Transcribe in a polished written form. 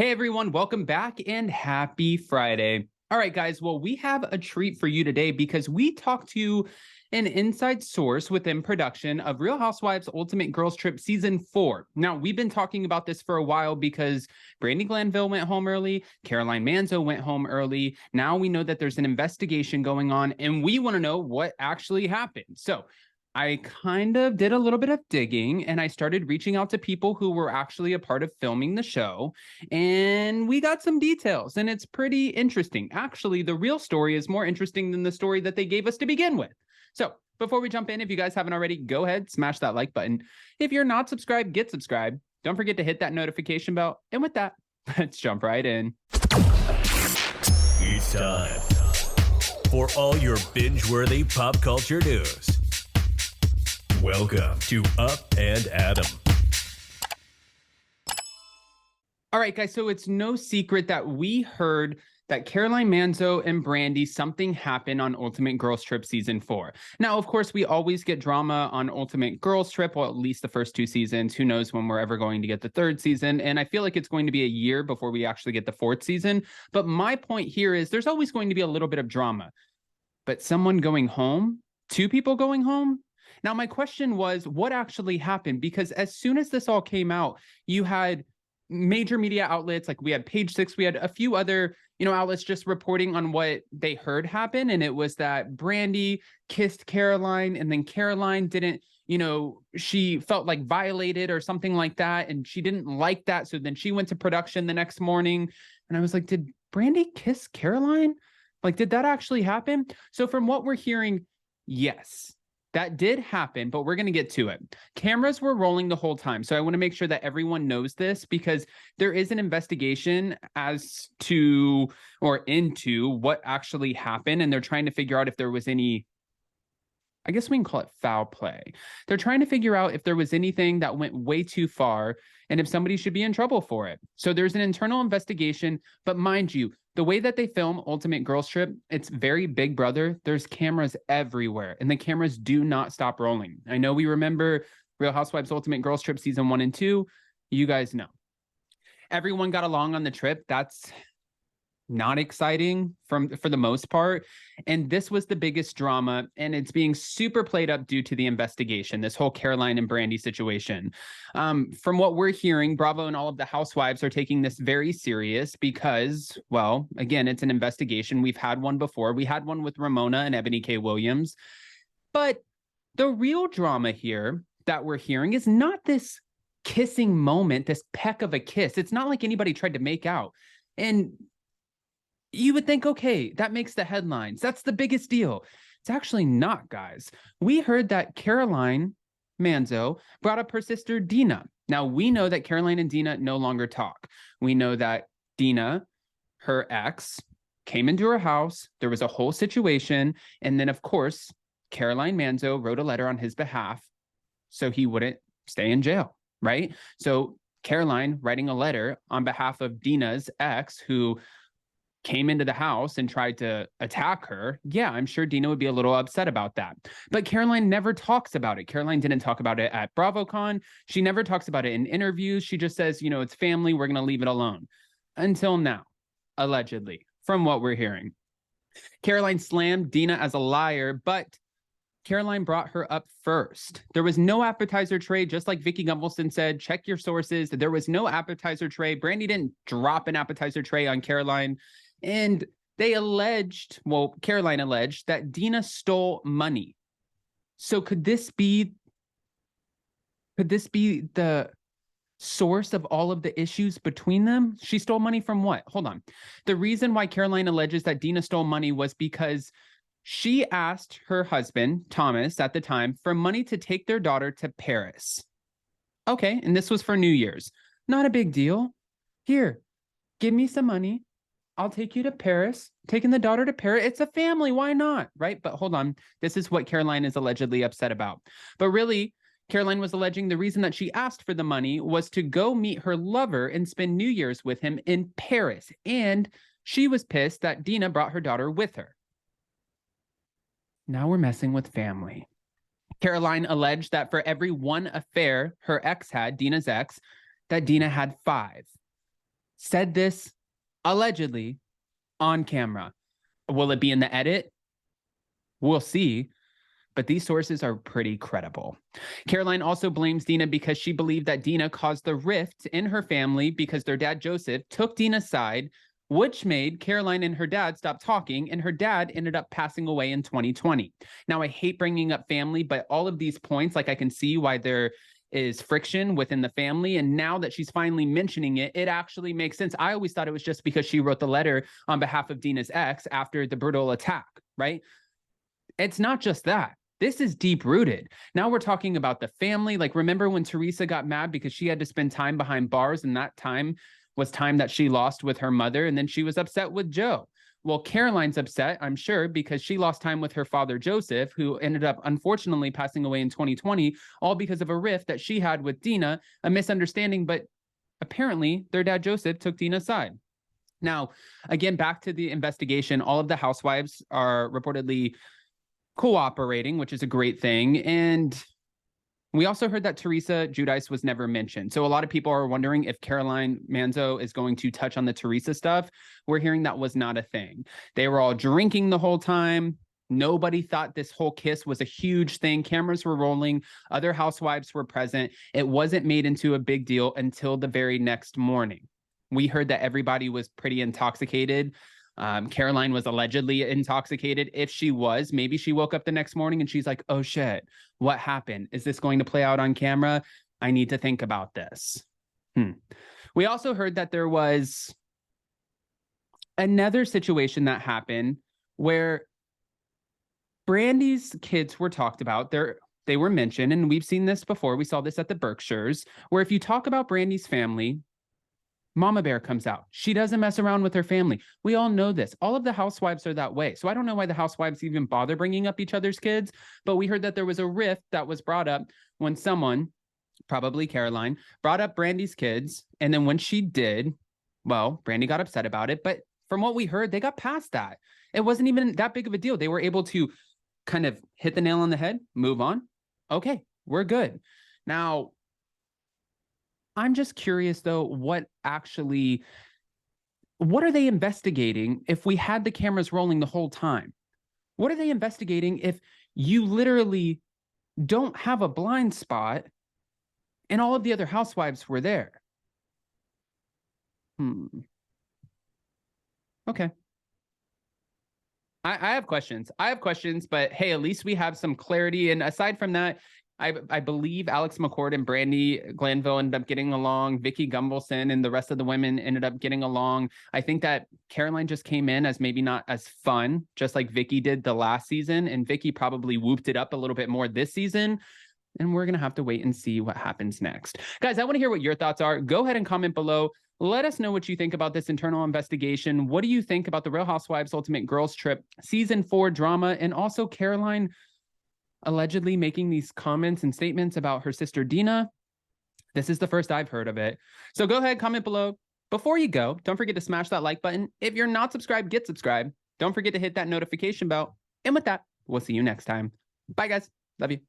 Hey everyone, welcome back and happy Friday. All right, guys, well, we have a treat for you today because we talked to an inside source within production of Real Housewives Ultimate Girls Trip Season 4. Now, we've been talking about this for a while because Brandi Glanville went home early, Caroline Manzo went home early. Now we know that there's an investigation going on and we want to know what actually happened. So I kind of did a little bit of digging and I started reaching out to people who were actually a part of filming the show. And we got some details and it's pretty interesting. Actually, the real story is more interesting than the story that they gave us to begin with. So before we jump in, if you guys haven't already, go ahead, smash that like button. If you're not subscribed, get subscribed. Don't forget to hit that notification bell. And with that, let's jump right in. It's time for all your binge-worthy pop culture news. Welcome to Up and Adam. All right, guys, so it's no secret that we heard that Caroline Manzo and Brandi, something happened on Ultimate Girls Trip Season 4. Now, of course, we always get drama on Ultimate Girls Trip, well, at least the first 2 seasons. Who knows when we're ever going to get the 3rd season. And I feel like it's going to be a year before we actually get the 4th season. But my point here is there's always going to be a little bit of drama. But someone going home, 2 people going home? Now, my question was, what actually happened? Because as soon as this all came out, you had major media outlets, like we had Page Six, we had a few other, outlets just reporting on what they heard happen. And it was that Brandi kissed Caroline and then Caroline didn't, she felt like violated or something like that. And she didn't like that. So then she went to production the next morning. And I was like, did Brandi kiss Caroline? Like, did that actually happen? So from what we're hearing, yes. That did happen, but we're going to get to it. Cameras were rolling the whole time. So I want to make sure that everyone knows this because there is an investigation as to or into what actually happened. And they're trying to figure out if there was any, I guess we can call it foul play. They're trying to figure out if there was anything that went way too far and if somebody should be in trouble for it. So there's an internal investigation, but mind you, the way that they film Ultimate Girls Trip, it's very Big Brother. There's cameras everywhere, and the cameras do not stop rolling. I know we remember Real Housewives Ultimate Girls Trip Season 1 and 2. You guys know. Everyone got along on the trip. That's not exciting for the most part. And this was the biggest drama, and it's being super played up due to the investigation, this whole Caroline and Brandi situation. From what we're hearing, Bravo and all of the housewives are taking this very serious because, well, again, it's an investigation. We've had one before. We had one with Ramona and Ebony K. Williams. But the real drama here that we're hearing is not this kissing moment, this peck of a kiss. It's not like anybody tried to make out. And you would think, okay, that makes the headlines. That's the biggest deal. It's actually not, guys. We heard that Caroline Manzo brought up her sister, Dina. Now, we know that Caroline and Dina no longer talk. We know that Dina, her ex, came into her house. There was a whole situation. And then, of course, Caroline Manzo wrote a letter on his behalf so he wouldn't stay in jail, right? So Caroline writing a letter on behalf of Dina's ex, who came into the house and tried to attack her, yeah, I'm sure Dina would be a little upset about that. But Caroline never talks about it. Caroline didn't talk about it at BravoCon. She never talks about it in interviews. She just says, it's family. We're going to leave it alone. Until now, allegedly, from what we're hearing. Caroline slammed Dina as a liar, but Caroline brought her up first. There was no appetizer tray, just like Vicki Gunvalson said, check your sources. There was no appetizer tray. Brandi didn't drop an appetizer tray on Caroline. And they alleged, well, Caroline alleged that Dina stole money. So could this be the source of all of the issues between them? She stole money from what? Hold on. The reason why Caroline alleges that Dina stole money was because she asked her husband, Thomas, at the time, for money to take their daughter to Paris. Okay, and this was for New Year's. Not a big deal. Here, give me some money. I'll take you to Paris. Taking the daughter to Paris. It's a family. Why not? Right? But hold on. This is what Caroline is allegedly upset about. But really, Caroline was alleging the reason that she asked for the money was to go meet her lover and spend New Year's with him in Paris. And she was pissed that Dina brought her daughter with her. Now we're messing with family. Caroline alleged that for every one affair her ex had, Dina's ex, that Dina had 5. said this allegedly on camera. Will it be in the edit? We'll see. But these sources are pretty credible. Caroline also blames Dina because she believed that Dina caused the rift in her family because their dad, Joseph, took Dina's side, which made Caroline and her dad stop talking, and her dad ended up passing away in 2020. Now, I hate bringing up family, but all of these points, like I can see why there is friction within the family. And now that she's finally mentioning it, it actually makes sense. I always thought it was just because she wrote the letter on behalf of Dina's ex after the brutal attack, right? It's not just that. This is deep rooted. Now we're talking about the family. Like, remember when Teresa got mad because she had to spend time behind bars, and that time was time that she lost with her mother, and then she was upset with Joe. Well, Caroline's upset, I'm sure, because she lost time with her father, Joseph, who ended up unfortunately passing away in 2020, all because of a rift that she had with Dina, a misunderstanding, but apparently their dad, Joseph, took Dina's side. Now, again, back to the investigation, all of the housewives are reportedly cooperating, which is a great thing. And we also heard that Teresa Giudice was never mentioned. So a lot of people are wondering if Caroline Manzo is going to touch on the Teresa stuff. We're hearing that was not a thing. They were all drinking the whole time. Nobody thought this whole kiss was a huge thing. Cameras were rolling. Other housewives were present. It wasn't made into a big deal until the very next morning. We heard that everybody was pretty intoxicated. Caroline was allegedly intoxicated. If she was, maybe she woke up the next morning and she's like, oh shit, what happened? Is this going to play out on camera? I need to think about this. We also heard that there was another situation that happened where Brandy's kids were talked about. They were mentioned, and we've seen this before. We saw this at the Berkshires, where if you talk about Brandy's family, Mama Bear comes out. She doesn't mess around with her family. We all know this. All of the housewives are that way. So I don't know why the housewives even bother bringing up each other's kids, but we heard that there was a rift that was brought up when someone, probably Caroline, brought up Brandy's kids. And then when she did, well, Brandy got upset about it. But from what we heard, they got past that. It wasn't even that big of a deal. They were able to kind of hit the nail on the head, move on. Okay, we're good. Now, I'm just curious, though, what are they investigating if we had the cameras rolling the whole time? What are they investigating if you literally don't have a blind spot and all of the other housewives were there? Okay. I have questions. But hey, at least we have some clarity. And aside from that, I believe Alex McCord and Brandy Glanville ended up getting along. Vicky Gumbelson and the rest of the women ended up getting along. I think that Caroline just came in as maybe not as fun, just like Vicky did the last season. And Vicky probably whooped it up a little bit more this season. And we're going to have to wait and see what happens next. Guys, I want to hear what your thoughts are. Go ahead and comment below. Let us know what you think about this internal investigation. What do you think about the Real Housewives Ultimate Girls Trip Season 4 drama? And also Caroline allegedly making these comments and statements about her sister Dina. This is the first I've heard of it. So go ahead, comment below. Before you go, don't forget to smash that like button. If you're not subscribed, get subscribed. Don't forget to hit that notification bell. And with that, we'll see you next time. Bye, guys. Love you.